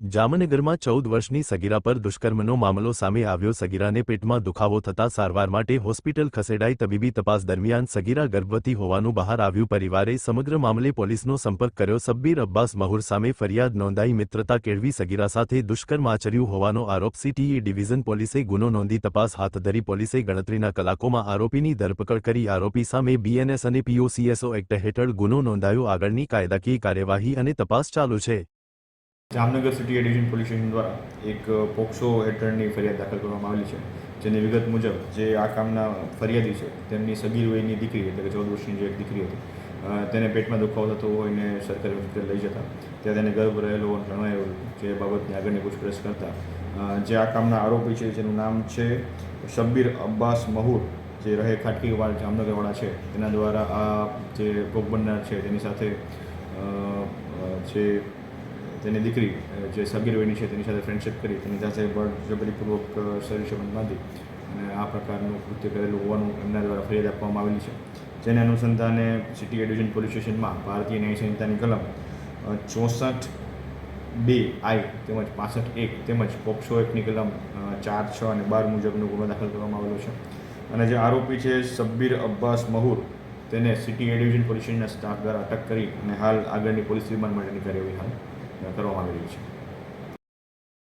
જામનગરમાં 14 વર્ષની સગીરા પર દુષ્કર્મનો મામલો સામે આવ્યો। સગીરાને પેટમાં દુખાવો થતા સારવાર માટે હોસ્પિટલ ખસેડાઈ। તબીબી તપાસ દરમિયાન સગીરા ગર્ભવતી હોવાનું બહાર આવ્યું। પરિવારે સમગ્ર મામલે પોલીસનો સંપર્ક કર્યો। શબ્બીર અબ્બાસ મહુર સામે ફરિયાદ નોંધાઈ। મિત્રતા કેળવી સગીરા સાથે દુષ્કર્મ આચર્યું હોવાનો આરોપ। સિટી ડિવિઝન પોલીસે ગુનો નોંધી તપાસ હાથ ધરી। પોલીસે ગણતરીના કલાકોમાં આરોપીની ધરપકડ કરી। આરોપી સામે બીએનએસ અને પીઓસીએસઓ એક્ટ હેઠળ ગુનો નોંધાયો। આગળની કાયદાકીય કાર્યવાહી અને તપાસ ચાલુ છે। Jamnagar city division police station દ્વારા એક પોક્સો હેઠળની ફરિયાદ દાખલ કરવામાં આવેલી છે, જેની વિગત મુજબ જે આ કામના ફરિયાદી છે તેમની સગીર વયની દીકરી એટલે કે 14 વર્ષની જે એક દીકરી હતી તેને પેટમાં દુખાવો થતો હોય ને સરકારી હોસ્પિટલ લઈ જતા ત્યાં તેને ગર્ભ રહેલો જણાયું। જે બાબતની આગળની પૂછપરછ કરતા જે આ કામના આરોપી છે જેનું નામ છે શબ્બીર અબ્બાસ મહુર, જે રહે ખાટકીવાડ જામનગરવાળા છે, તેના દ્વારા આ જે ભોગ બનનાર છે તેની સાથે જે તેની દીકરી જે સગીર વયની છે તેની સાથે ફ્રેન્ડશિપ કરી તેની સાથે બળજબરીપૂર્વક શરીર સંબંધ બાંધી અને આ પ્રકારનું કૃત્ય કરેલું હોવાનું એમના દ્વારા ફરિયાદ આપવામાં આવેલી છે। જેને અનુસંધાને સિટી ડિવિઝન પોલીસ સ્ટેશનમાં ભારતીય ન્યાય સંહિતાની કલમ 64(2) તેમજ 65(1) તેમજ પોક્સો એક્ટની કલમ 4, 6 અને 12 મુજબનો ગુનો દાખલ કરવામાં આવેલો છે। અને જે આરોપી છે શબ્બીર અબ્બાસ મહુર તેને સિટી ડિવિઝન પોલીસ સ્ટેશનના સ્ટાફ દ્વારા અટક કરી અને હાલ આગળની પોલીસ રિમાન્ડ માટેની કાર્યવાહી હાલ કરવામાં આવી રહી છે।